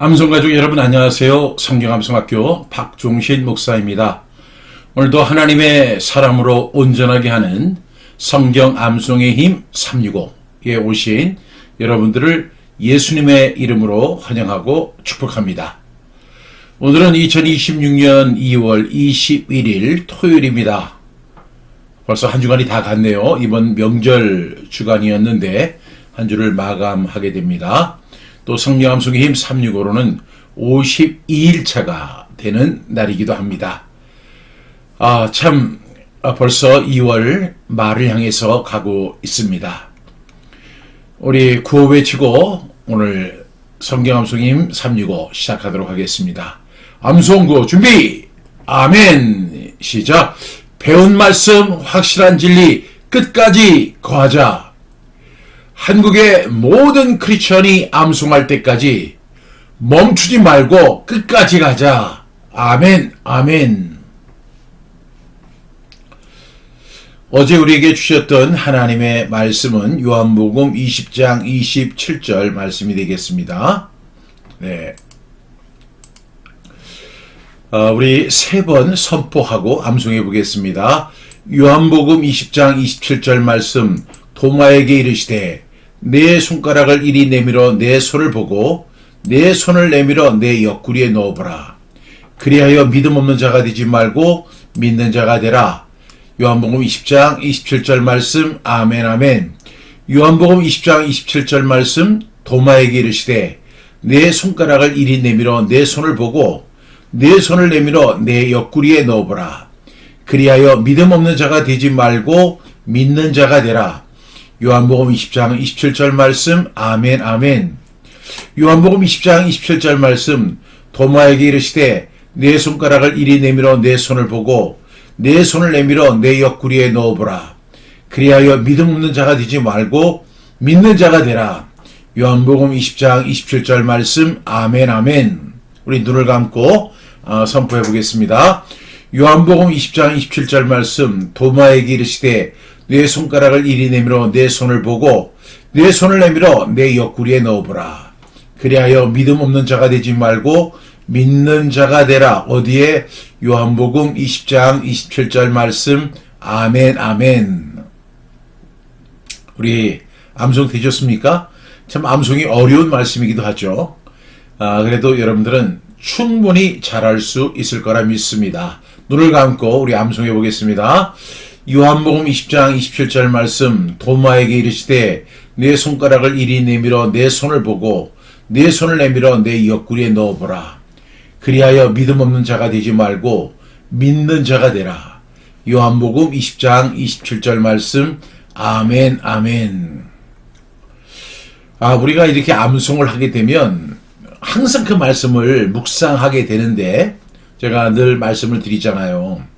암송가족 여러분 안녕하세요. 성경암송학교 박종신 목사입니다. 오늘도 하나님의 사람으로 온전하게 하는 성경암송의 힘 365에 오신 여러분들을 예수님의 이름으로 환영하고 축복합니다. 오늘은 2026년 2월 21일 토요일입니다. 벌써 한 주간이 다 갔네요. 이번 명절 주간이었는데 한 주를 마감하게 됩니다. 또 성경암송의 힘 365로는 52일차가 되는 날이기도 합니다. 벌써 2월 말을 향해서 가고 있습니다. 우리 구호 외치고 오늘 성경암송의 힘 365 시작하도록 하겠습니다. 암송구호 준비! 아멘! 시작! 배운 말씀 확실한 진리 끝까지 거하자. 한국의 모든 크리스천이 암송할 때까지 멈추지 말고 끝까지 가자. 아멘, 아멘. 어제 우리에게 주셨던 하나님의 말씀은 요한복음 20장 27절 말씀이 되겠습니다. 네. 우리 세 번 선포하고 암송해 보겠습니다. 요한복음 20장 27절 말씀, 도마에게 이르시되 내 손가락을 이리 내밀어 내 손을 보고 내 손을 내밀어 내 옆구리에 넣어보라. 그리하여 믿음 없는 자가 되지 말고 믿는 자가 되라. 요한복음 20장 27절 말씀, 아멘, 아멘. 요한복음 20장 27절 말씀, 도마에게 이르시되 내 손가락을 이리 내밀어 내 손을 보고 내 손을 내밀어 내 옆구리에 넣어보라. 그리하여 믿음 없는 자가 되지 말고 믿는 자가 되라. 요한복음 20장 27절 말씀, 아멘, 아멘. 요한복음 20장 27절 말씀, 도마에게 이르시되 내 손가락을 이리 내밀어 내 손을 보고 내 손을 내밀어 내 옆구리에 넣어보라. 그리하여 믿음 없는 자가 되지 말고 믿는 자가 되라. 요한복음 20장 27절 말씀, 아멘, 아멘. 우리 눈을 감고 선포해 보겠습니다. 요한복음 20장 27절 말씀, 도마에게 이르시되 내 손가락을 이리 내밀어 내 손을 보고 내 손을 내밀어 내 옆구리에 넣어보라. 그리하여 믿음 없는 자가 되지 말고 믿는 자가 되라. 어디에? 요한복음 20장 27절 말씀, 아멘, 아멘. 우리 암송 되셨습니까? 참 암송이 어려운 말씀이기도 하죠. 그래도 여러분들은 충분히 잘할 수 있을 거라 믿습니다. 눈을 감고 우리 암송해 보겠습니다. 요한복음 20장 27절 말씀, 도마에게 이르시되 내 손가락을 이리 내밀어 내 손을 보고 내 손을 내밀어 내 옆구리에 넣어보라. 그리하여 믿음 없는 자가 되지 말고 믿는 자가 되라. 요한복음 20장 27절 말씀, 아멘, 아멘. 우리가 이렇게 암송을 하게 되면 항상 그 말씀을 묵상하게 되는데, 제가 늘 말씀을 드리잖아요.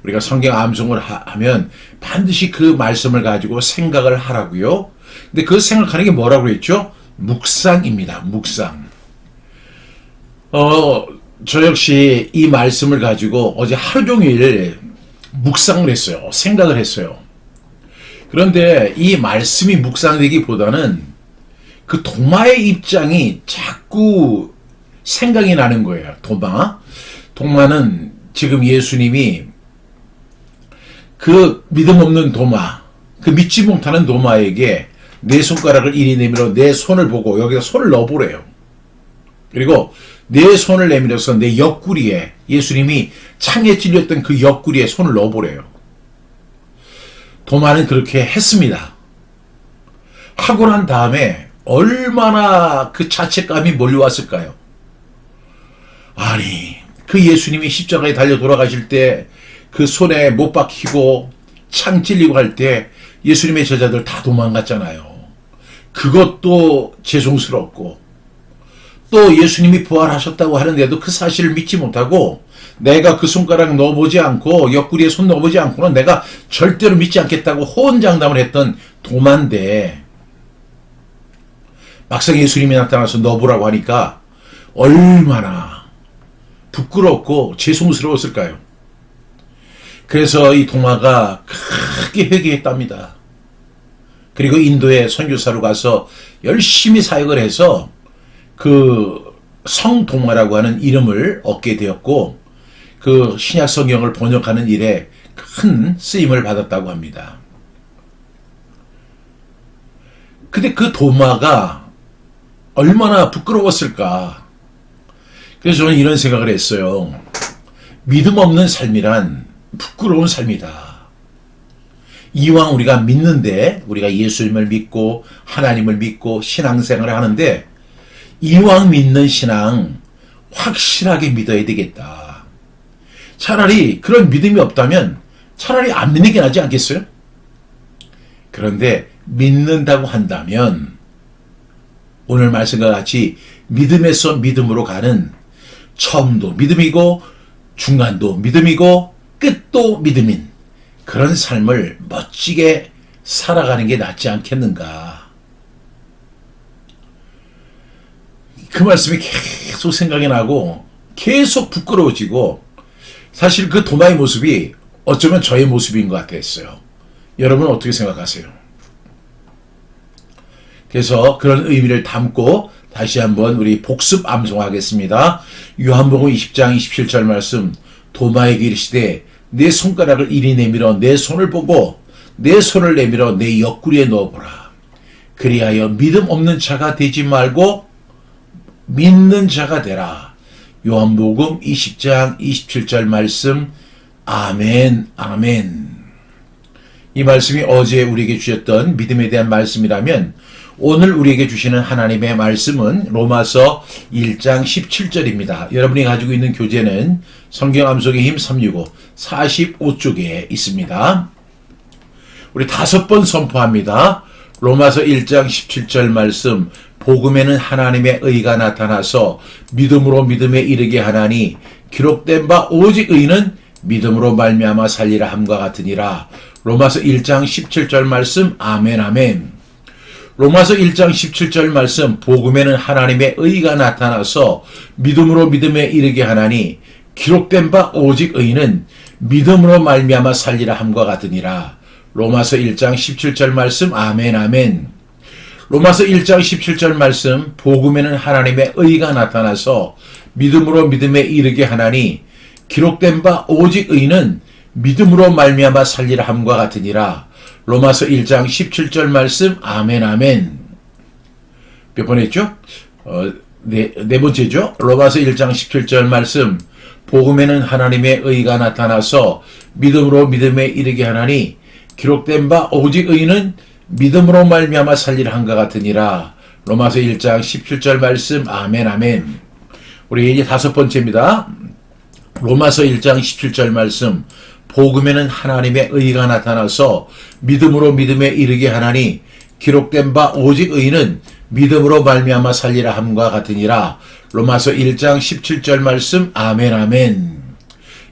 우리가 성경 암송을 하면 반드시 그 말씀을 가지고 생각을 하라고요. 근데 그 생각하는 게 뭐라고 했죠? 묵상입니다. 묵상. 저 역시 이 말씀을 가지고 어제 하루 종일 묵상을 했어요. 생각을 했어요. 그런데 이 말씀이 묵상되기보다는 그 도마의 입장이 자꾸 생각이 나는 거예요. 도마는 지금 예수님이 그 믿음 없는 도마, 그 믿지 못하는 도마에게 내 손가락을 이리 내밀어 내 손을 보고 여기다 손을 넣어보래요. 그리고 내 손을 내밀어서 내 옆구리에, 예수님이 창에 찔렸던 그 옆구리에 손을 넣어보래요. 도마는 그렇게 했습니다. 하고 난 다음에 얼마나 그 자책감이 몰려왔을까요? 아니, 그 예수님이 십자가에 달려 돌아가실 때 그 손에 못 박히고 창 찔리고 할 때 예수님의 제자들 다 도망갔잖아요. 그것도 죄송스럽고, 또 예수님이 부활하셨다고 하는데도 그 사실을 믿지 못하고 내가 그 손가락 넣어보지 않고 옆구리에 손 넣어보지 않고는 내가 절대로 믿지 않겠다고 호언장담을 했던 도마인데, 막상 예수님이 나타나서 넣어보라고 하니까 얼마나 부끄럽고 죄송스러웠을까요? 그래서 이 도마가 크게 회개했답니다. 그리고 인도에 선교사로 가서 열심히 사역을 해서 그 성도마라고 하는 이름을 얻게 되었고 그 신약 성경을 번역하는 일에 큰 쓰임을 받았다고 합니다. 근데 그 도마가 얼마나 부끄러웠을까. 그래서 저는 이런 생각을 했어요. 믿음 없는 삶이란 부끄러운 삶이다. 이왕 우리가 믿는데, 우리가 예수님을 믿고 하나님을 믿고 신앙생활을 하는데 이왕 믿는 신앙 확실하게 믿어야 되겠다. 차라리 그런 믿음이 없다면 차라리 안 믿는 게 낫지 않겠어요? 그런데 믿는다고 한다면 오늘 말씀과 같이 믿음에서 믿음으로 가는 처음도 믿음이고 중간도 믿음이고 끝도 믿음인 그런 삶을 멋지게 살아가는 게 낫지 않겠는가. 그 말씀이 계속 생각이 나고 계속 부끄러워지고 사실 그 도마의 모습이 어쩌면 저의 모습인 것 같았어요. 여러분은 어떻게 생각하세요? 그래서 그런 의미를 담고 다시 한번 우리 복습 암송하겠습니다. 요한복음 20장 27절 말씀 도마에게 이르시되 내 손가락을 이리 내밀어 내 손을 보고 내 손을 내밀어 내 옆구리에 넣어보라. 그리하여 믿음 없는 자가 되지 말고 믿는 자가 되라. 요한복음 20장 27절 말씀 아멘 아멘. 이 말씀이 어제 우리에게 주셨던 믿음에 대한 말씀이라면 오늘 우리에게 주시는 하나님의 말씀은 로마서 1장 17절입니다. 여러분이 가지고 있는 교재는 성경 암송의 힘 365 45쪽에 있습니다. 우리 5번 선포합니다. 로마서 1장 17절 말씀 복음에는 하나님의 의가 나타나서 믿음으로 믿음에 이르게 하나니 기록된 바 오직 의는 믿음으로 말미암아 살리라 함과 같으니라. 로마서 1장 17절 말씀 아멘 아멘. 로마서 1장 17절 말씀 복음에는 하나님의 의가 나타나서 믿음으로 믿음에 이르게 하나니 기록된 바 오직 의는 믿음으로 말미암아 살리라 함과 같으니라. 로마서 1장 17절 말씀 아멘 아멘. 로마서 1장 17절 말씀 복음에는 하나님의 의가 나타나서 믿음으로 믿음에 이르게 하나니 기록된 바 오직 의는 믿음으로 말미암아 살리라 함과 같으니라. 로마서 1장 17절 말씀 아멘 아멘. 몇 번 했죠? 네 번째죠. 로마서 1장 17절 말씀 복음에는 하나님의 의가 나타나서 믿음으로 믿음에 이르게 하나니 기록된 바 오직 의는 믿음으로 말미암아 살리라 함과 같으니라. 로마서 1장 17절 말씀 아멘 아멘. 우리 이제 5번째입니다. 로마서 1장 17절 말씀 복음에는 하나님의 의가 나타나서 믿음으로 믿음에 이르게 하나니 기록된 바 오직 의는 믿음으로 말미암아 살리라 함과 같으니라. 로마서 1장 17절 말씀 아멘 아멘.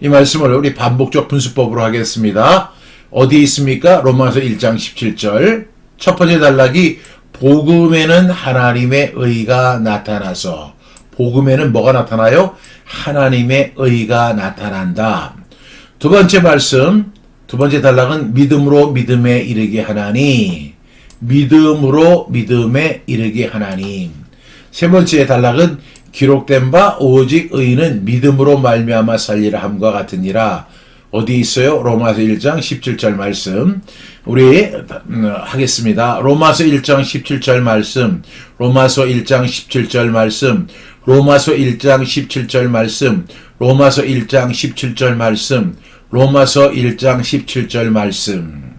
이 말씀을 우리 반복적 분수법으로 하겠습니다. 어디에 있습니까? 로마서 1장 17절 첫 번째 단락이 복음에는 하나님의 의가 나타나서 복음에는 뭐가 나타나요? 하나님의 의가 나타난다. 두 번째 말씀, 두 번째 단락은 믿음으로 믿음에 이르게 하나니 믿음으로 믿음에 이르게 하나니. 세 번째 단락은 기록된 바 오직 의는 믿음으로 말미암아 살리라 함과 같으니라. 어디 있어요? 로마서 1장 17절 말씀 우리 하겠습니다. 로마서 1장 17절 말씀 로마서 1장 17절 말씀 로마서 1장 17절 말씀 로마서 1장 17절 말씀 로마서 1장 17절 말씀.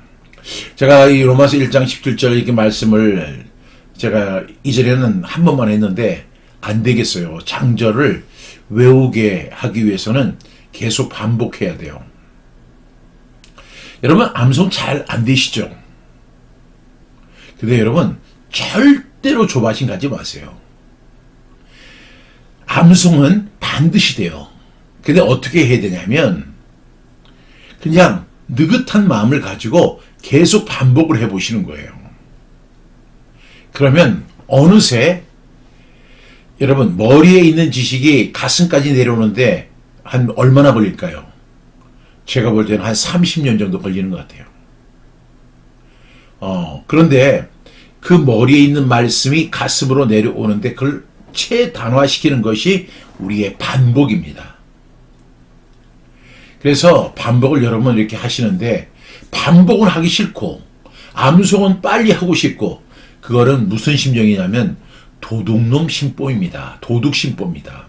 제가 이 로마서 1장 17절 이렇게 말씀을 제가 이전에는 한 번만 했는데 안 되겠어요. 장절을 외우게 하기 위해서는 계속 반복해야 돼요. 여러분 암송 잘 안 되시죠? 근데 여러분 절대로 조바심 가지 마세요. 암송은 반드시 돼요. 근데 어떻게 해야 되냐면 그냥 느긋한 마음을 가지고 계속 반복을 해보시는 거예요. 그러면 어느새 여러분 머리에 있는 지식이 가슴까지 내려오는데 한 얼마나 걸릴까요? 제가 볼 때는 한 30년 정도 걸리는 것 같아요. 그런데 그 머리에 있는 말씀이 가슴으로 내려오는데 그걸 최단화시키는 것이 우리의 반복입니다. 그래서 반복을 여러분 이렇게 하시는데 반복은 하기 싫고 암송은 빨리 하고 싶고 그거는 무슨 심정이냐면 도둑놈 심보입니다. 도둑심보입니다.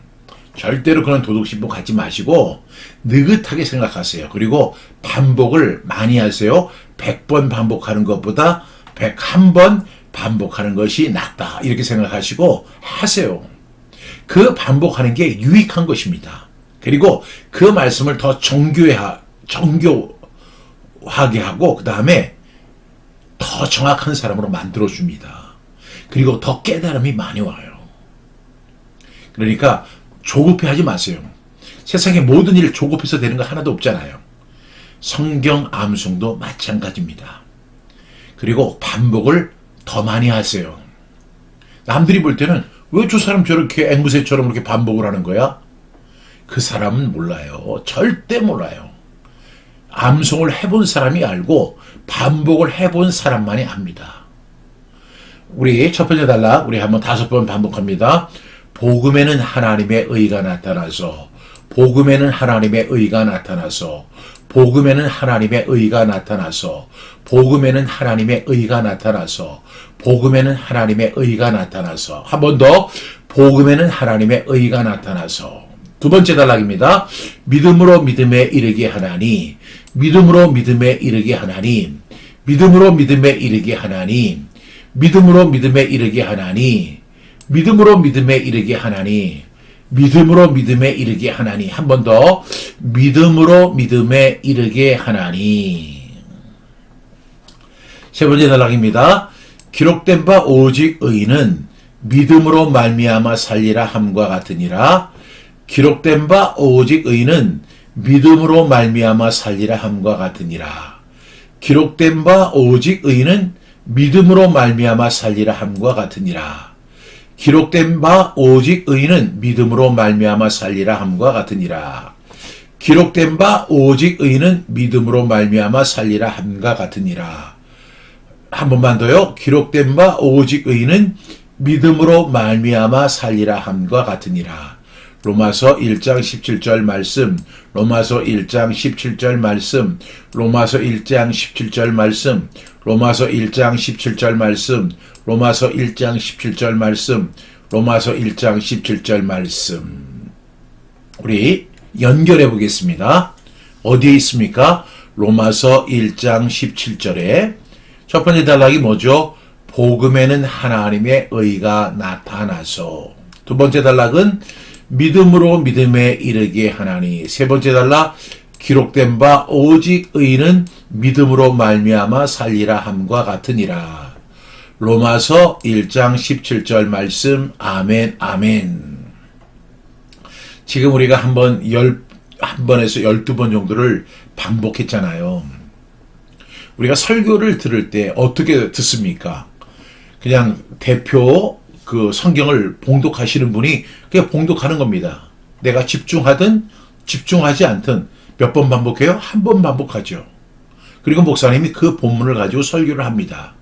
절대로 그런 도둑심보 갖지 마시고 느긋하게 생각하세요. 그리고 반복을 많이 하세요. 100번 반복하는 것보다 101번 반복하는 것이 낫다. 이렇게 생각하시고 하세요. 그 반복하는 게 유익한 것입니다. 그리고 그 말씀을 더 정교하게 하고 그 다음에 더 정확한 사람으로 만들어줍니다. 그리고 더 깨달음이 많이 와요. 그러니까 조급해하지 마세요. 세상에 모든 일 조급해서 되는 거 하나도 없잖아요. 성경 암송도 마찬가지입니다. 그리고 반복을 더 많이 하세요. 남들이 볼 때는 왜 저 사람 저렇게 앵무새처럼 그렇게 반복을 하는 거야? 그 사람은 몰라요. 절대 몰라요. 암송을 해본 사람이 알고 반복을 해본 사람만이 압니다. 우리 첫 번째 단락 우리 한번 5번 반복합니다. 복음에는 하나님의 의가 나타나서 복음에는 하나님의 의가 나타나서 복음에는 하나님의 의가 나타나서 복음에는 하나님의 의가 나타나서 복음에는 하나님의 의가 나타나서 한 번 더 복음에는 하나님의 의가 나타나서 두 번째 단락입니다. 믿음으로 믿음에 이르게 하나니 믿음으로 믿음에 이르게 하나님 믿음으로 믿음에 이르게 하나님 믿음으로 믿음에 이르게 하나니 믿음으로 믿음에 이르게 하나니 믿음으로 믿음에 이르게 하나니 한 번 더 믿음으로 믿음에 이르게 하나니 세 번째 단락입니다. 기록된 바 오직 의인은 믿음으로 말미암아 살리라 함과 같으니라. 기록된 바 오직 의인은 믿음으로 말미암아 살리라 함과 같으니라. 기록된 바 오직 의인은 믿음으로 말미암아 살리라 함과 같으니라. 기록된 바 오직 의인은 믿음으로 말미암아 살리라 함과 같으니라. 기록된 바 오직 의인은 믿음으로 말미암아 살리라 함과 같으니라. 한 번만 더요. 기록된 바 오직 의인은 믿음으로 말미암아 살리라 함과 같으니라. 로마서 1장 17절 말씀, 로마서 1장 17절 말씀, 로마서 1장 17절 말씀, 로마서 1장 17절 말씀, 로마서 1장 17절 말씀, 로마서 1장 17절 말씀. 우리 연결해 보겠습니다. 어디에 있습니까? 로마서 1장 17절에 첫 번째 단락이 뭐죠? 복음에는 하나님의 의가 나타나서. 두 번째 단락은 믿음으로 믿음에 이르게 하나니. 세 번째 단락 기록된 바 오직 의인은 믿음으로 말미암아 살리라 함과 같으니라. 로마서 1장 17절 말씀. 아멘 아멘. 지금 우리가 한 번에서 12번 정도를 반복했잖아요. 우리가 설교를 들을 때 어떻게 듣습니까? 그냥 대표 그 성경을 봉독하시는 분이 그냥 봉독하는 겁니다. 내가 집중하든 집중하지 않든 몇 번 반복해요? 한 번 반복하죠. 그리고 목사님이 그 본문을 가지고 설교를 합니다.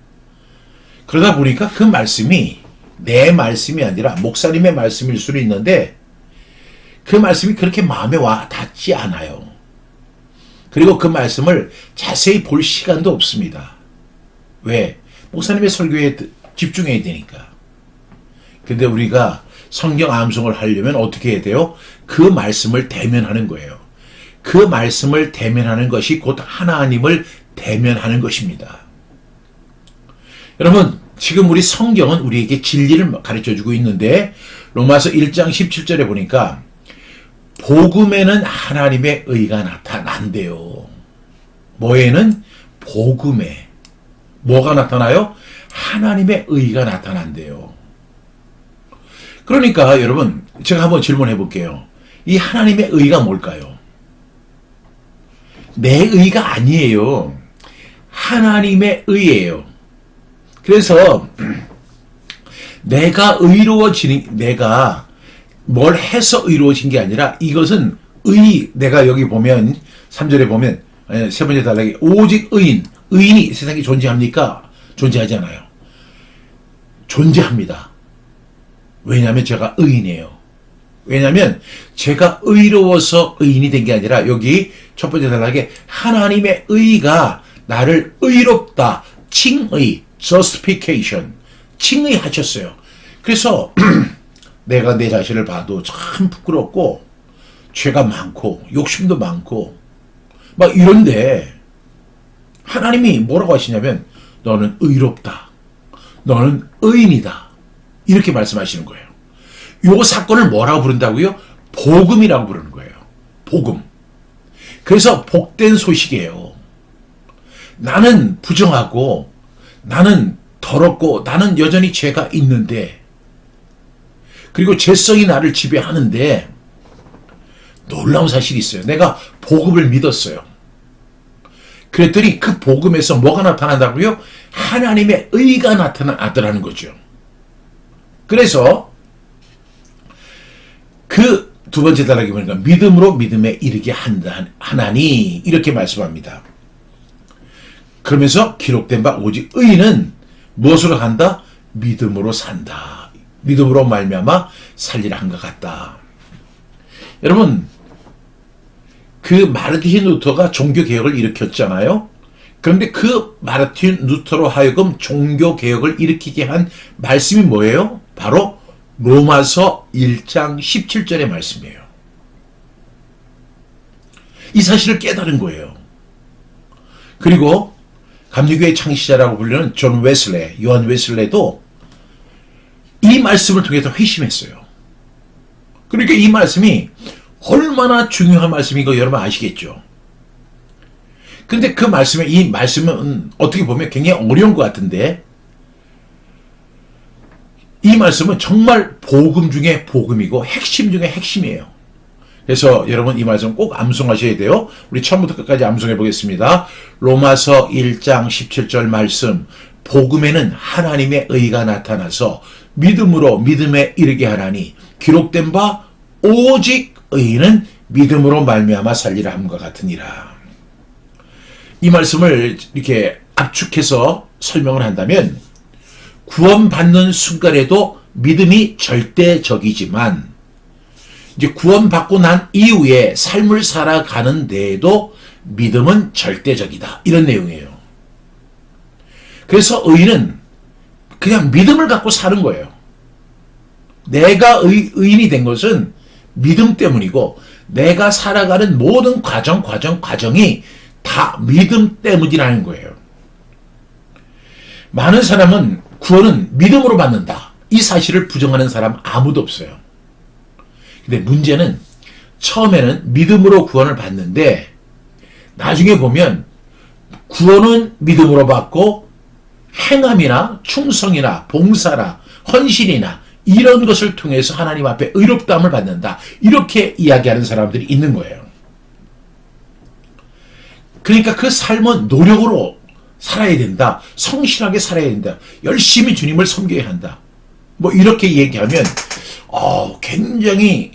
그러다 보니까 그 말씀이 내 말씀이 아니라 목사님의 말씀일 수는 있는데 그 말씀이 그렇게 마음에 와 닿지 않아요. 그리고 그 말씀을 자세히 볼 시간도 없습니다. 왜? 목사님의 설교에 집중해야 되니까. 근데 우리가 성경 암송을 하려면 어떻게 해야 돼요? 그 말씀을 대면하는 거예요. 그 말씀을 대면하는 것이 곧 하나님을 대면하는 것입니다. 여러분, 지금 우리 성경은 우리에게 진리를 가르쳐주고 있는데 로마서 1장 17절에 보니까 복음에는 하나님의 의가 나타난대요. 뭐에는? 복음에. 뭐가 나타나요? 하나님의 의가 나타난대요. 그러니까 여러분 제가 한번 질문해 볼게요. 이 하나님의 의가 뭘까요? 내 의가 아니에요. 하나님의 의예요. 그래서 내가 뭘 해서 의로워진 게 아니라 이것은 내가 여기 보면 3절에 보면 세 번째 단락에 오직 의인이 세상에 존재합니까? 존재하지 않아요. 존재합니다. 왜냐하면 제가 의인이에요. 왜냐하면 제가 의로워서 의인이 된 게 아니라 여기 첫 번째 단락에 하나님의 의가 나를 의롭다, 칭의, justification, 칭의하셨어요. 그래서 내가 내 자신을 봐도 참 부끄럽고 죄가 많고 욕심도 많고 막 이런데 하나님이 뭐라고 하시냐면 너는 의롭다. 너는 의인이다. 이렇게 말씀하시는 거예요. 요 사건을 뭐라고 부른다고요? 복음이라고 부르는 거예요. 복음. 그래서 복된 소식이에요. 나는 부정하고 나는 더럽고 나는 여전히 죄가 있는데 그리고 죄성이 나를 지배하는데 놀라운 사실이 있어요. 내가 복음을 믿었어요. 그랬더니 그 복음에서 뭐가 나타난다고요? 하나님의 의가 나타나더라는 거죠. 그래서 그 두 번째 단락이 보니까 믿음으로 믿음에 이르게 하나니 이렇게 말씀합니다. 그러면서 기록된 바 오직 의인은 무엇으로 산다? 믿음으로 산다. 믿음으로 말미암아 살리라 한 것 같다. 여러분 그 마르틴 루터가 종교개혁을 일으켰잖아요. 그런데 그 마르틴 루터로 하여금 종교개혁을 일으키게 한 말씀이 뭐예요? 바로 로마서 1장 17절의 말씀이에요. 이 사실을 깨달은 거예요. 그리고 감리교의 창시자라고 불리는 존 웨슬레, 요한 웨슬레도 이 말씀을 통해서 회심했어요. 그러니까 이 말씀이 얼마나 중요한 말씀인 거 여러분 아시겠죠? 근데 그 말씀에 이 말씀은 어떻게 보면 굉장히 어려운 것 같은데 이 말씀은 정말 복음 중에 복음이고 핵심 중에 핵심이에요. 그래서 여러분 이 말씀 꼭 암송하셔야 돼요. 우리 처음부터 끝까지 암송해 보겠습니다. 로마서 1장 17절 말씀 복음에는 하나님의 의가 나타나서 믿음으로 믿음에 이르게 하나니 기록된 바 오직 의인은 믿음으로 말미암아 살리라 함과 같으니라. 이 말씀을 이렇게 압축해서 설명을 한다면 구원받는 순간에도 믿음이 절대적이지만 이제 구원받고 난 이후에 삶을 살아가는 데에도 믿음은 절대적이다. 이런 내용이에요. 그래서 의인은 그냥 믿음을 갖고 사는 거예요. 내가 의인이 된 것은 믿음 때문이고 내가 살아가는 모든 과정이 다 믿음 때문이라는 거예요. 많은 사람은 구원은 믿음으로 받는다. 이 사실을 부정하는 사람 아무도 없어요. 근데 문제는 처음에는 믿음으로 구원을 받는데 나중에 보면 구원은 믿음으로 받고 행함이나 충성이나 봉사나 헌신이나 이런 것을 통해서 하나님 앞에 의롭다함을 받는다. 이렇게 이야기하는 사람들이 있는 거예요. 그러니까 그 삶은 노력으로 살아야 된다. 성실하게 살아야 된다. 열심히 주님을 섬겨야 한다. 뭐 이렇게 얘기하면 굉장히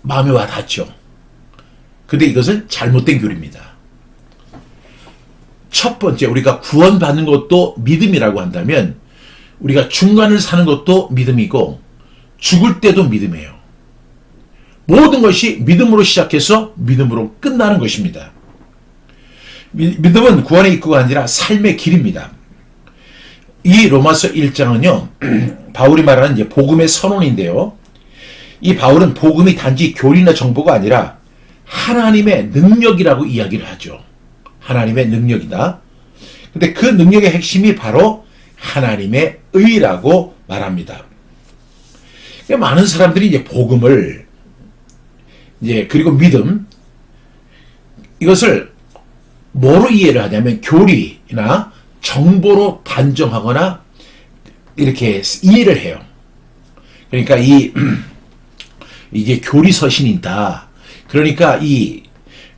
마음에 와닿죠. 근데 이것은 잘못된 교리입니다. 첫 번째 우리가 구원받는 것도 믿음이라고 한다면 우리가 중간을 사는 것도 믿음이고 죽을 때도 믿음이에요. 모든 것이 믿음으로 시작해서 믿음으로 끝나는 것입니다. 믿음은 구원의 입구가 아니라 삶의 길입니다. 이 로마서 1장은요, 바울이 말하는 이제 복음의 선언인데요. 이 바울은 복음이 단지 교리나 정보가 아니라 하나님의 능력이라고 이야기를 하죠. 하나님의 능력이다. 근데 그 능력의 핵심이 바로 하나님의 의라고 말합니다. 많은 사람들이 이제 복음을 그리고 믿음 이것을 뭐로 이해를 하냐면 교리나 정보로 단정하거나 이렇게 이해를 해요. 그러니까 이게 교리 서신이다. 그러니까 이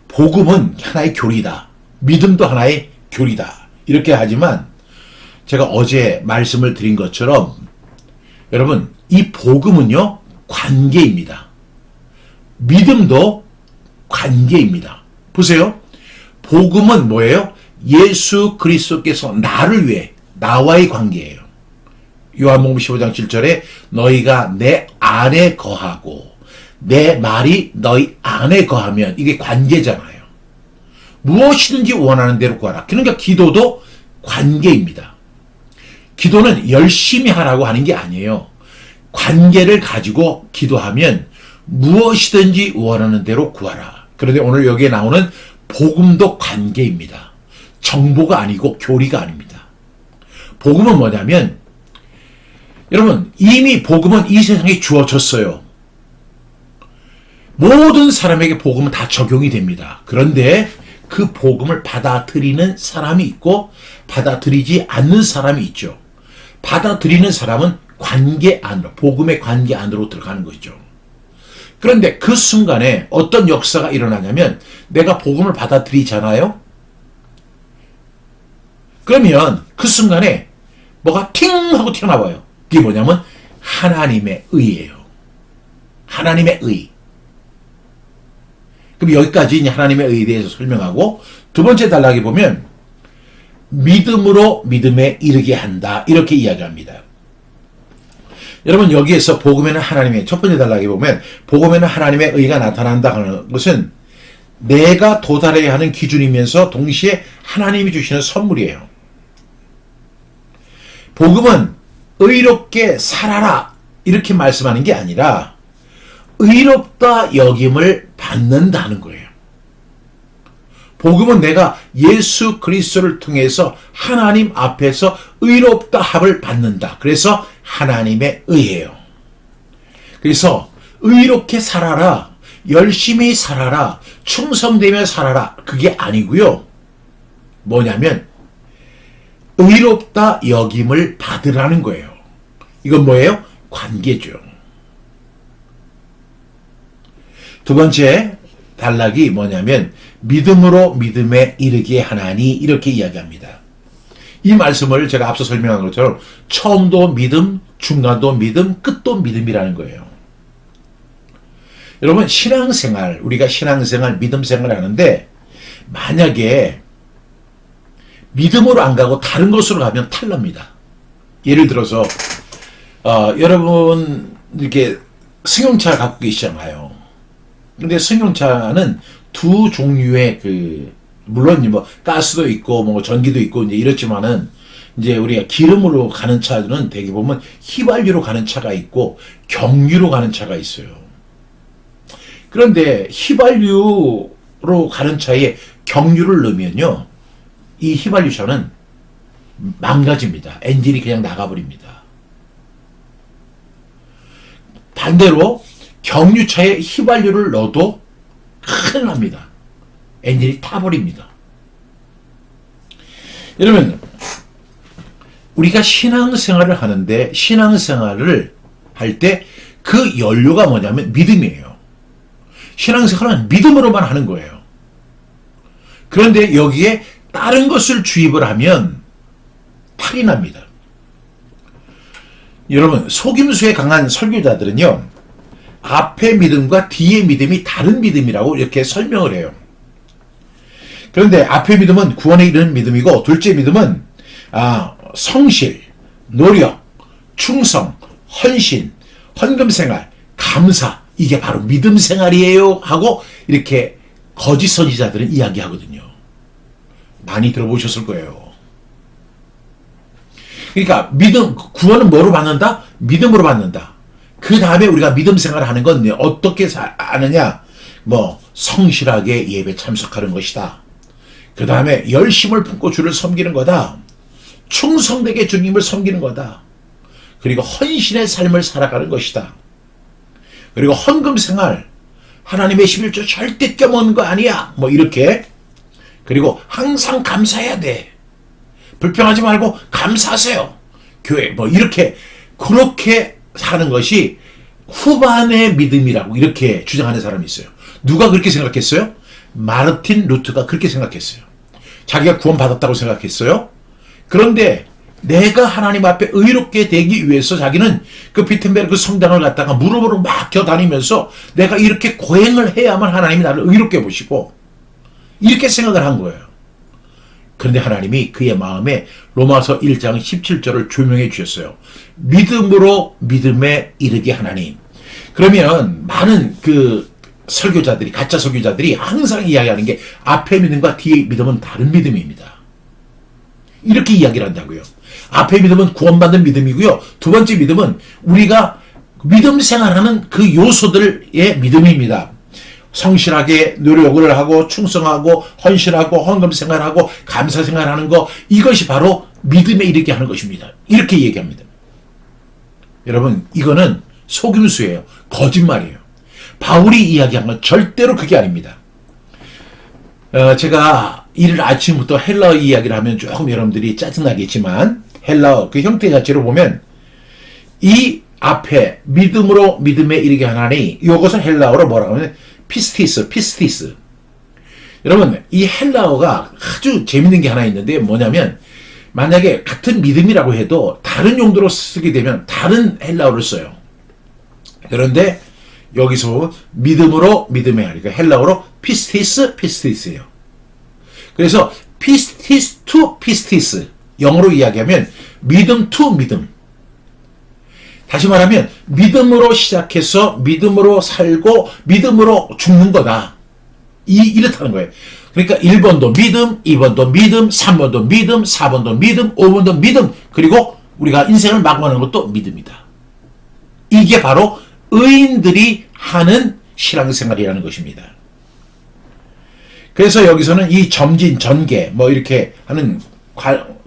복음은 하나의 교리다. 믿음도 하나의 교리다. 이렇게 하지만 제가 어제 말씀을 드린 것처럼 여러분 이 복음은요 관계입니다. 믿음도 관계입니다. 보세요. 복음은 뭐예요? 예수 그리스도께서 나를 위해 나와의 관계예요. 요한복음 15장 7절에 너희가 내 안에 거하고 내 말이 너희 안에 거하면, 이게 관계잖아요. 무엇이든지 원하는 대로 구하라. 그러니까 기도도 관계입니다. 기도는 열심히 하라고 하는 게 아니에요. 관계를 가지고 기도하면 무엇이든지 원하는 대로 구하라. 그런데 오늘 여기에 나오는 복음도 관계입니다. 정보가 아니고 교리가 아닙니다. 복음은 뭐냐면, 여러분, 이미 복음은 이 세상에 주어졌어요. 모든 사람에게 복음은 다 적용이 됩니다. 그런데 그 복음을 받아들이는 사람이 있고 받아들이지 않는 사람이 있죠. 받아들이는 사람은 관계 안으로, 복음의 관계 안으로 들어가는 거죠. 그런데 그 순간에 어떤 역사가 일어나냐면, 내가 복음을 받아들이잖아요. 그러면 그 순간에 뭐가 팅 하고 튀어나와요. 그게 뭐냐면 하나님의 의예요. 하나님의 의. 그럼 여기까지 이제 하나님의 의에 대해서 설명하고, 두 번째 단락에 보면 믿음으로 믿음에 이르게 한다, 이렇게 이야기합니다. 여러분, 여기에서 복음에는 하나님의, 첫 번째 단락에 보면 복음에는 하나님의 의가 나타난다 하는 것은 내가 도달해야 하는 기준이면서 동시에 하나님이 주시는 선물이에요. 복음은 의롭게 살아라 이렇게 말씀하는 게 아니라 의롭다 여김을 받는다는 거예요. 복음은 내가 예수 그리스도를 통해서 하나님 앞에서 의롭다 함을 받는다. 그래서 하나님의 의예요. 그래서 의롭게 살아라, 열심히 살아라, 충성되며 살아라, 그게 아니고요. 뭐냐면 의롭다 여김을 받으라는 거예요. 이건 뭐예요? 관계죠. 두 번째 단락이 뭐냐면 믿음으로 믿음에 이르게 하나니, 이렇게 이야기합니다. 이 말씀을 제가 앞서 설명한 것처럼 처음도 믿음, 중간도 믿음, 끝도 믿음이라는 거예요. 여러분, 신앙생활, 우리가 신앙생활, 믿음생활을 하는데 만약에 믿음으로 안 가고 다른 것으로 가면 탈납니다. 예를 들어서 여러분 이렇게 승용차 갖고 계시잖아요. 근데 승용차는 두 종류의 물론 뭐 가스도 있고 뭐 전기도 있고 이제 이렇지만은, 이제 우리가 기름으로 가는 차들은 대개 보면 휘발유로 가는 차가 있고 경유로 가는 차가 있어요. 그런데 휘발유로 가는 차에 경유를 넣으면요, 이 휘발유 차는 망가집니다. 엔진이 그냥 나가버립니다. 반대로 경유차에 휘발유를 넣어도 큰일 납니다. 엔진이 타버립니다. 여러분, 우리가 신앙생활을 하는데, 신앙생활을 할 때 그 연료가 뭐냐면 믿음이에요. 신앙생활은 믿음으로만 하는 거예요. 그런데 여기에 다른 것을 주입을 하면 탈이 납니다. 여러분, 속임수에 강한 설교자들은요, 앞의 믿음과 뒤의 믿음이 다른 믿음이라고 이렇게 설명을 해요. 그런데 앞의 믿음은 구원에 이르는 믿음이고, 둘째 믿음은 성실, 노력, 충성, 헌신, 헌금생활, 감사, 이게 바로 믿음생활이에요 하고 이렇게 거짓 선지자들은 이야기하거든요. 많이 들어보셨을 거예요. 그러니까 믿음, 구원은 뭐로 받는다? 믿음으로 받는다. 그 다음에 우리가 믿음 생활을 하는 건 어떻게 하느냐? 뭐 성실하게 예배 참석하는 것이다. 그 다음에 열심을 품고 주를 섬기는 거다. 충성되게 주님을 섬기는 거다. 그리고 헌신의 삶을 살아가는 것이다. 그리고 헌금 생활, 하나님의 11조 절대 껴먹는 거 아니야. 뭐 이렇게. 그리고 항상 감사해야 돼. 불평하지 말고 감사하세요. 교회 뭐 이렇게, 그렇게 사는 것이 후반의 믿음이라고 이렇게 주장하는 사람이 있어요. 누가 그렇게 생각했어요? 마르틴 루터가 그렇게 생각했어요. 자기가 구원받았다고 생각했어요. 그런데 내가 하나님 앞에 의롭게 되기 위해서 자기는 그 비텐베르크 성당을 갔다가 무릎으로 막 겨다니면서 내가 이렇게 고행을 해야만 하나님이 나를 의롭게 보시고, 이렇게 생각을 한 거예요. 그런데 하나님이 그의 마음에 로마서 1장 17절을 조명해 주셨어요. 믿음으로 믿음에 이르게 하나님. 그러면 많은 설교자들이, 가짜 설교자들이 항상 이야기하는 게 앞에 믿음과 뒤에 믿음은 다른 믿음입니다. 이렇게 이야기를 한다고요. 앞에 믿음은 구원받는 믿음이고요. 두 번째 믿음은 우리가 믿음 생활하는 그 요소들의 믿음입니다. 성실하게 노력을 하고 충성하고 헌신하고 헌금 생활하고 감사 생활하는 거, 이것이 바로 믿음에 이르게 하는 것입니다. 이렇게 얘기합니다. 여러분, 이거는 속임수예요. 거짓말이에요. 바울이 이야기한 건 절대로 그게 아닙니다. 제가 이를 아침부터 헬라어 이야기를 하면 조금 여러분들이 짜증나겠지만, 헬라어 그 형태 자체로 보면 이 앞에 믿음으로 믿음에 이르게 하나니, 이것을 헬라어로 뭐라고 하면 피스티스. 여러분, 이 헬라어가 아주 재밌는 게 하나 있는데 뭐냐면, 만약에 같은 믿음이라고 해도 다른 용도로 쓰게 되면 다른 헬라어를 써요. 그런데 여기서 믿음으로 믿음에 하니까 헬라어로 피스티스예요. 그래서 피스티스 투 피스티스, 영어로 이야기하면 믿음 투 믿음. 다시 말하면 믿음으로 시작해서 믿음으로 살고 믿음으로 죽는 거다. 이렇다는 거예요. 그러니까 1번도 믿음, 2번도 믿음, 3번도 믿음, 4번도 믿음, 5번도 믿음, 그리고 우리가 인생을 마감하는 것도 믿음이다. 이게 바로 의인들이 하는 신앙생활이라는 것입니다. 그래서 여기서는 이 점진, 전개 이렇게 하는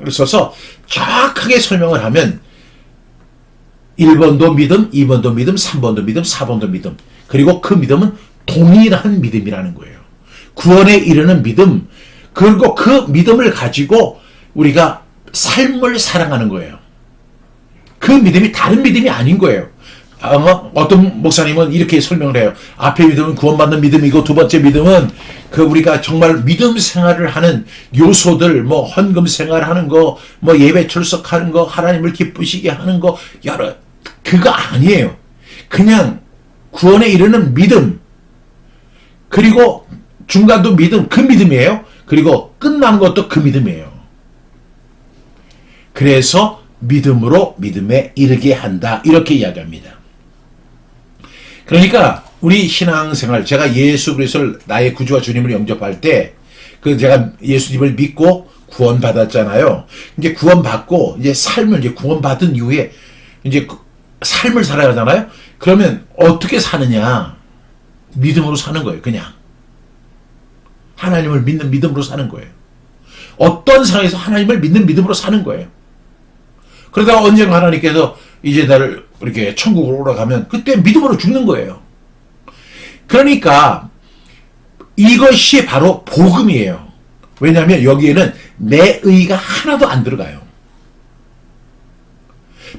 을 써서 정확하게 설명을 하면 1번도 믿음, 2번도 믿음, 3번도 믿음, 4번도 믿음, 그리고 그 믿음은 동일한 믿음이라는 거예요. 구원에 이르는 믿음, 그리고 그 믿음을 가지고 우리가 삶을 살아가는 거예요. 그 믿음이 다른 믿음이 아닌 거예요. 어떤 목사님은 이렇게 설명을 해요. 앞에 믿음은 구원받는 믿음이고, 두 번째 믿음은 우리가 정말 믿음 생활을 하는 요소들, 헌금 생활하는 거, 예배 출석하는 거, 하나님을 기쁘시게 하는 거, 그거 아니에요. 그냥 구원에 이르는 믿음, 그리고 중간도 믿음, 그 믿음이에요. 그리고 끝나는 것도 그 믿음이에요. 그래서 믿음으로 믿음에 이르게 한다, 이렇게 이야기합니다. 그러니까 우리 신앙생활, 제가 예수 그리스도를 나의 구주와 주님을 영접할 때, 제가 예수님을 믿고 구원받았잖아요. 이제 구원받고 이제 삶을 이제 구원받은 이후에 이제 삶을 살아야 하잖아요. 그러면 어떻게 사느냐? 믿음으로 사는 거예요. 그냥 하나님을 믿는 믿음으로 사는 거예요. 어떤 상황에서 하나님을 믿는 믿음으로 사는 거예요. 그러다가 언젠가 하나님께서 이제 나를 이렇게 천국으로 오라가면 그때 믿음으로 죽는 거예요. 그러니까 이것이 바로 복음이에요. 왜냐하면 여기에는 내 의가 하나도 안 들어가요.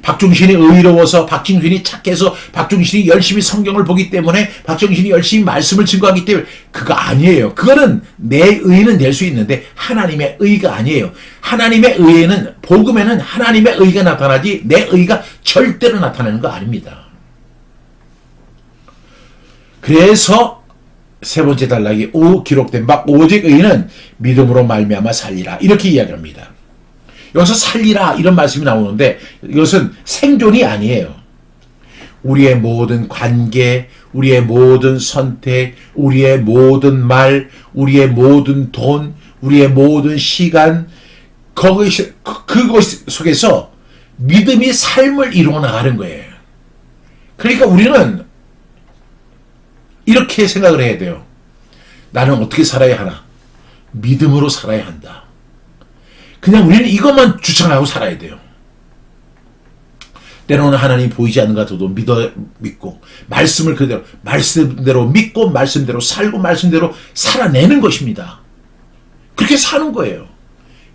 박중신이 의로워서, 박중신이 착해서, 박중신이 열심히 성경을 보기 때문에, 박중신이 열심히 말씀을 증거하기 때문에, 그거 아니에요. 그거는 내 의는 낼 수 있는데 하나님의 의가 아니에요. 하나님의 의에는, 복음에는 하나님의 의가 나타나지 내 의가 절대로 나타나는 거 아닙니다. 그래서 세 번째 단락이 기록된 바 오직 의인은 믿음으로 말미암아 살리라, 이렇게 이야기합니다. 여기서 살리라 이런 말씀이 나오는데 이것은 생존이 아니에요. 우리의 모든 관계, 우리의 모든 선택, 우리의 모든 말, 우리의 모든 돈, 우리의 모든 시간, 그것 속에서 믿음이 삶을 이루어 나가는 거예요. 그러니까 우리는 이렇게 생각을 해야 돼요. 나는 어떻게 살아야 하나? 믿음으로 살아야 한다. 그냥 우리는 이것만 주장하고 살아야 돼요. 때로는 하나님이 보이지 않는가 저도 믿고, 말씀을 그대로, 말씀대로 믿고, 말씀대로 살고, 말씀대로 살아내는 것입니다. 그렇게 사는 거예요.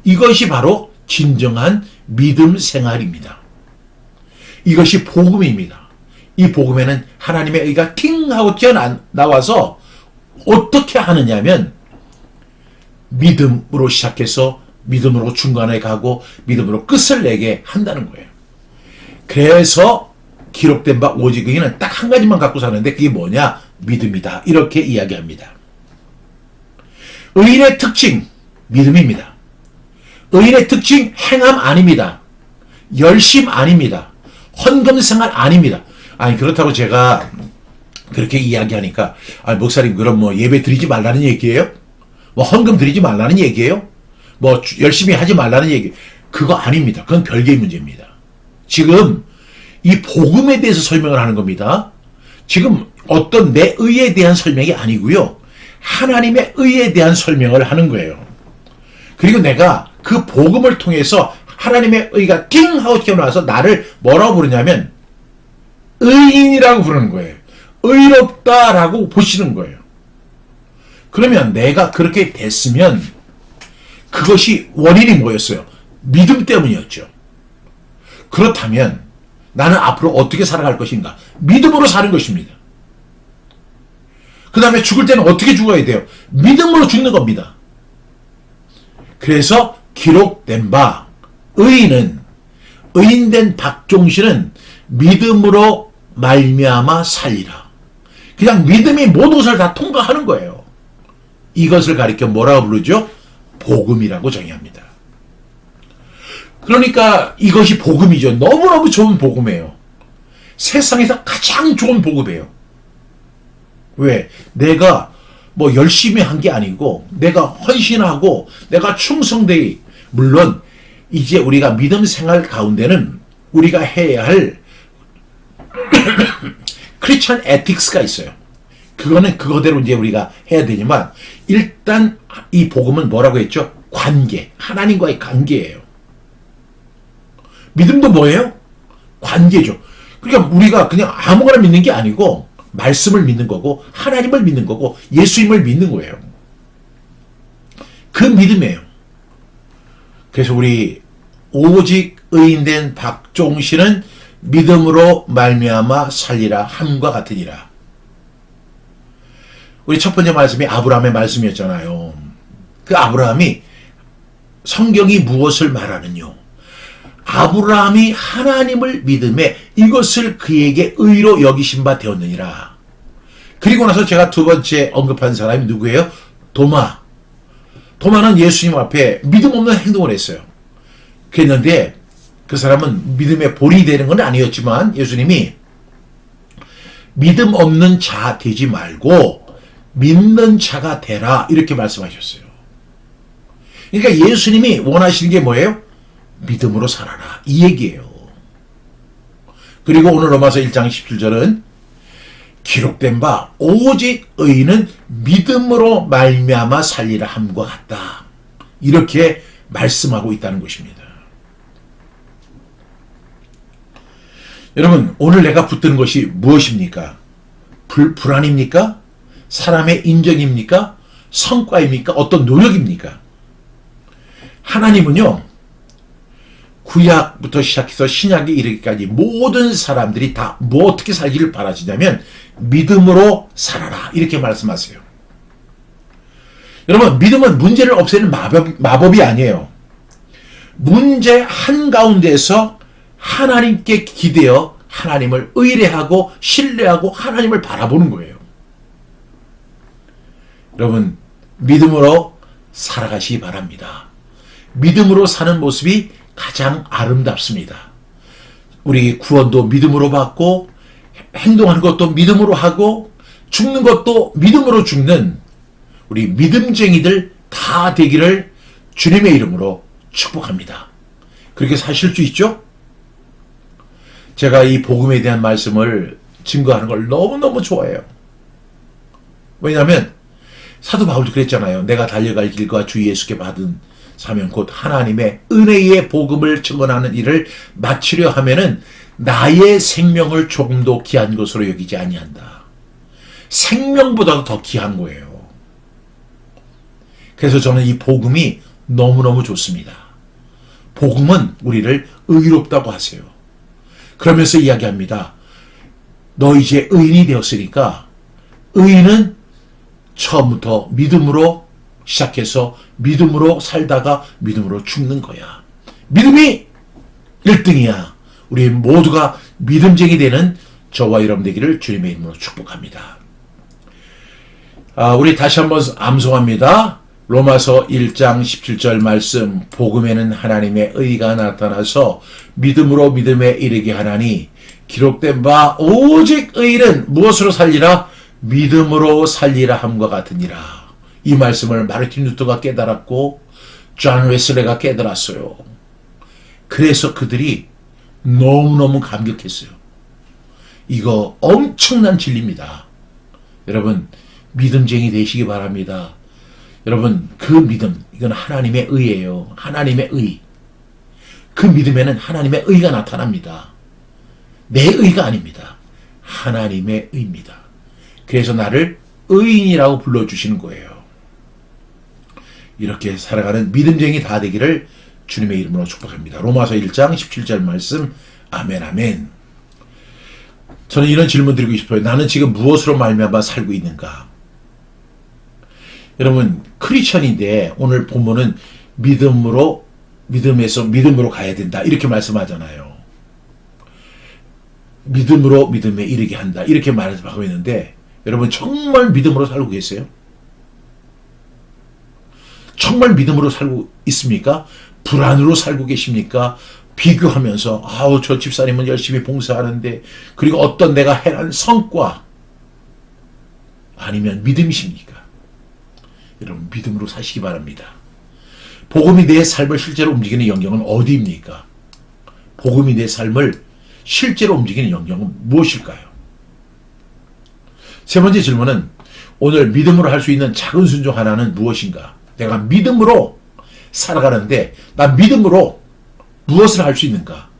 이것이 바로 진정한 믿음 생활입니다. 이것이 복음입니다. 이 복음에는 하나님의 의가 팅 하고 튀어나와서 어떻게 하느냐면 믿음으로 시작해서 믿음으로 중간에 가고 믿음으로 끝을 내게 한다는 거예요. 그래서 기록된 바 오직 의인은 딱 한 가지만 갖고 사는데 그게 뭐냐? 믿음이다. 이렇게 이야기합니다. 의인의 특징, 믿음입니다. 의인의 특징 행함 아닙니다. 열심 아닙니다. 헌금 생활 아닙니다. 아니 그렇다고 제가 그렇게 이야기하니까 목사님 그럼 뭐 예배 드리지 말라는 얘기예요? 뭐 헌금 드리지 말라는 얘기예요? 뭐 열심히 하지 말라는 얘기? 그거 아닙니다. 그건 별개의 문제입니다. 지금 이 복음에 대해서 설명을 하는 겁니다. 지금 어떤 내 의에 대한 설명이 아니고요. 하나님의 의에 대한 설명을 하는 거예요. 그리고 내가 그 복음을 통해서 하나님의 의가 띵 하고 튀어나와서 나를 뭐라고 부르냐면 의인이라고 부르는 거예요. 의롭다라고 보시는 거예요. 그러면 내가 그렇게 됐으면 그것이 원인이 뭐였어요? 믿음 때문이었죠. 그렇다면 나는 앞으로 어떻게 살아갈 것인가? 믿음으로 사는 것입니다. 그 다음에 죽을 때는 어떻게 죽어야 돼요? 믿음으로 죽는 겁니다. 그래서 기록된 바 의인된 박종신은 믿음으로 말미암아 살리라. 그냥 믿음이 모든 것을 다 통과하는 거예요. 이것을 가리켜 뭐라고 부르죠? 복음이라고 정의합니다. 그러니까 이것이 복음이죠. 너무너무 좋은 복음이에요. 세상에서 가장 좋은 복음이에요. 왜? 내가 뭐 열심히 한 게 아니고 내가 헌신하고 내가 충성되이, 물론 이제 우리가 믿음 생활 가운데는 우리가 해야 할 크리스천 에틱스가 있어요. 그거는 그거대로 이제 우리가 해야 되지만 일단 이 복음은 뭐라고 했죠? 관계, 하나님과의 관계예요. 믿음도 뭐예요? 관계죠. 그러니까 우리가 그냥 아무거나 믿는 게 아니고 말씀을 믿는 거고 하나님을 믿는 거고 예수님을 믿는 거예요. 그 믿음이에요. 그래서 우리 오직 의인된 박종신은 믿음으로 말미암아 살리라 함과 같으니라. 우리 첫 번째 말씀이 아브라함의 말씀이었잖아요. 그 아브라함이 성경이 무엇을 말하느뇨? 아브라함이 하나님을 믿음에 이것을 그에게 의로 여기신 바 되었느니라. 그리고 나서 제가 두 번째 언급한 사람이 누구예요? 도마. 도마는 예수님 앞에 믿음 없는 행동을 했어요. 그랬는데 그 사람은 믿음의 본이 되는 건 아니었지만 예수님이 믿음 없는 자 되지 말고 믿는 자가 되라 이렇게 말씀하셨어요. 그러니까 예수님이 원하시는 게 뭐예요? 믿음으로 살아라 이 얘기예요. 그리고 오늘 로마서 1장 17절은 기록된 바 오직 의인은 믿음으로 말미암아 살리라 함과 같다 이렇게 말씀하고 있다는 것입니다. 여러분 오늘 내가 붙드는 것이 무엇입니까? 불안입니까? 사람의 인정입니까? 성과입니까? 어떤 노력입니까? 하나님은요 구약부터 시작해서 신약에 이르기까지 모든 사람들이 다 뭐 어떻게 살기를 바라시냐면 믿음으로 살아라 이렇게 말씀하세요. 여러분 믿음은 문제를 없애는 마법이 아니에요. 문제 한가운데에서 하나님께 기대어 하나님을 의뢰하고 신뢰하고 하나님을 바라보는 거예요. 여러분 믿음으로 살아가시기 바랍니다. 믿음으로 사는 모습이 가장 아름답습니다. 우리 구원도 믿음으로 받고 행동하는 것도 믿음으로 하고 죽는 것도 믿음으로 죽는 우리 믿음쟁이들 다 되기를 주님의 이름으로 축복합니다. 그렇게 사실 수 있죠? 제가 이 복음에 대한 말씀을 증거하는 걸 너무너무 좋아해요. 왜냐하면 사도 바울도 그랬잖아요. 내가 달려갈 길과 주 예수께 받은 사명 곧 하나님의 은혜의 복음을 증언하는 일을 마치려 하면은 나의 생명을 조금도 귀한 것으로 여기지 아니한다. 생명보다도 더 귀한 거예요. 그래서 저는 이 복음이 너무너무 좋습니다. 복음은 우리를 의롭다고 하세요. 그러면서 이야기합니다. 너 이제 의인이 되었으니까 의인은 처음부터 믿음으로 시작해서 믿음으로 살다가 믿음으로 죽는 거야. 믿음이 1등이야. 우리 모두가 믿음쟁이 되는 저와 여러분 되기를 주님의 이름으로 축복합니다. 우리 다시 한번 암송합니다. 로마서 1장 17절 말씀, 복음에는 하나님의 의가 나타나서 믿음으로 믿음에 이르게 하나니 기록된 바 오직 의인은 무엇으로 살리라? 믿음으로 살리라 함과 같으니라. 이 말씀을 마르틴 루터가 깨달았고 존 웨슬레가 깨달았어요. 그래서 그들이 너무너무 감격했어요. 이거 엄청난 진리입니다. 여러분 믿음쟁이 되시기 바랍니다. 여러분 그 믿음, 이건 하나님의 의예요. 하나님의 의. 그 믿음에는 하나님의 의가 나타납니다. 내 의가 아닙니다. 하나님의 의입니다. 그래서 나를 의인이라고 불러주시는 거예요. 이렇게 살아가는 믿음쟁이 다 되기를 주님의 이름으로 축복합니다. 로마서 1장 17절 말씀. 아멘 아멘. 저는 이런 질문 드리고 싶어요. 나는 지금 무엇으로 말미암아 살고 있는가? 여러분 크리스천인데 오늘 본문은 믿음에서 믿음으로 가야 된다 이렇게 말씀하잖아요. 믿음으로 믿음에 이르게 한다 이렇게 말하고 있는데 여러분 정말 믿음으로 살고 계세요? 정말 믿음으로 살고 있습니까? 불안으로 살고 계십니까? 비교하면서 아우 저 집사님은 열심히 봉사하는데 그리고 어떤 내가 해낸 성과 아니면 믿음이십니까? 여러분 믿음으로 사시기 바랍니다. 복음이 내 삶을 실제로 움직이는 영역은 어디입니까? 복음이 내 삶을 실제로 움직이는 영역은 무엇일까요? 세 번째 질문은 오늘 믿음으로 할 수 있는 작은 순종 하나는 무엇인가? 내가 믿음으로 살아가는데 난 믿음으로 무엇을 할 수 있는가?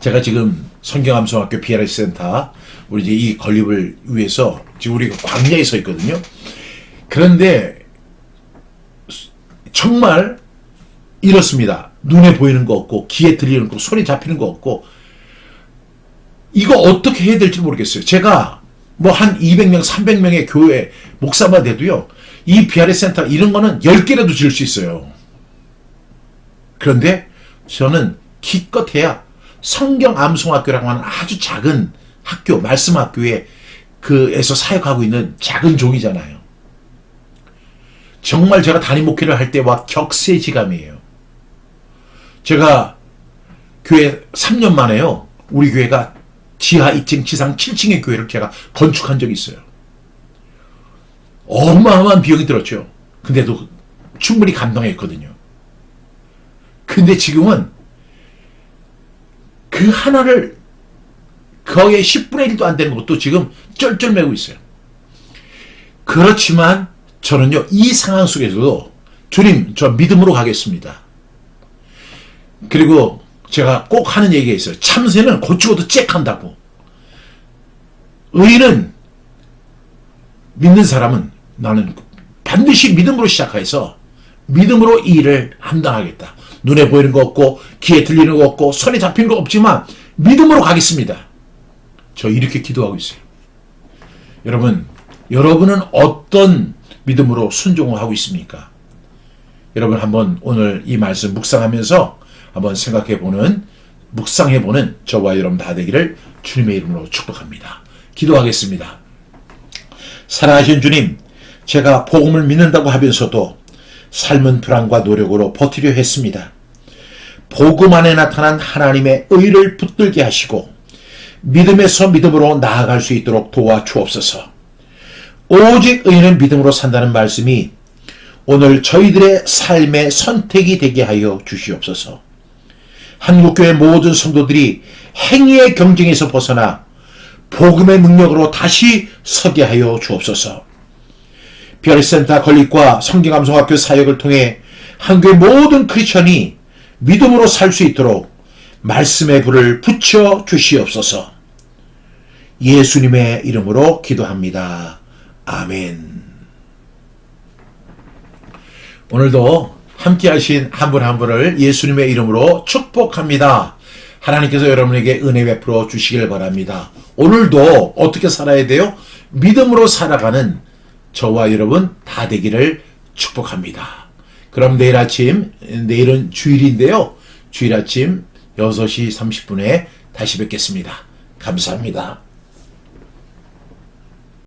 제가 지금 성경암송학교 PRS 센터 우리 이제 이 건립을 위해서 지금 우리가 광야에 서 있거든요. 그런데 정말 이렇습니다. 눈에 보이는 거 없고 귀에 들리는 거 손에 잡히는 거 없고 이거 어떻게 해야 될지 모르겠어요. 제가 뭐 한 200명 300명의 교회 목사만 돼도요. 이 BRS 센터 이런 거는 10개라도 지을 수 있어요. 그런데 저는 기껏해야 성경 암송학교라고 하는 아주 작은 학교 말씀 학교에 그에서 사역하고 있는 작은 종이잖아요. 정말 제가 담임 목회를 할 때와 격세지감이에요. 제가 교회 3년 만에요. 우리 교회가 지하 2층, 지상 7층의 교회를 제가 건축한 적이 있어요. 어마어마한 비용이 들었죠. 근데도 충분히 감당했거든요. 근데 지금은 그 하나를 거의 10분의 1도 안 되는 것도 지금 쩔쩔매고 있어요. 그렇지만 저는요, 이 상황 속에서도 주님, 저 믿음으로 가겠습니다. 그리고 제가 꼭 하는 얘기가 있어요. 참새는 고치고도 잭한다고. 의인은 믿는 사람은 나는 반드시 믿음으로 시작해서 믿음으로 이 일을 감당하겠다. 눈에 보이는 거 없고 귀에 들리는 거 없고 손에 잡히는 거 없지만 믿음으로 가겠습니다. 저 이렇게 기도하고 있어요. 여러분은 어떤 믿음으로 순종을 하고 있습니까? 여러분 한번 오늘 이 말씀 묵상하면서 한번 묵상해보는 저와 여러분 다 되기를 주님의 이름으로 축복합니다. 기도하겠습니다. 사랑하신 주님, 제가 복음을 믿는다고 하면서도 삶은 불안과 노력으로 버티려 했습니다. 복음 안에 나타난 하나님의 의를 붙들게 하시고 믿음에서 믿음으로 나아갈 수 있도록 도와주옵소서. 오직 의인은 믿음으로 산다는 말씀이 오늘 저희들의 삶의 선택이 되게 하여 주시옵소서. 한국교회 모든 성도들이 행위의 경쟁에서 벗어나 복음의 능력으로 다시 서게 하여 주옵소서. 별센터 건립과 성경암송학교 사역을 통해 한국의 모든 크리스천이 믿음으로 살 수 있도록 말씀의 불을 붙여 주시옵소서. 예수님의 이름으로 기도합니다. 아멘. 오늘도 함께 하신 한 분 한 분을 예수님의 이름으로 축복합니다. 하나님께서 여러분에게 은혜 베풀어 주시길 바랍니다. 오늘도 어떻게 살아야 돼요? 믿음으로 살아가는 저와 여러분 다 되기를 축복합니다. 그럼 내일은 주일인데요. 주일 아침 6시 30분에 다시 뵙겠습니다. 감사합니다.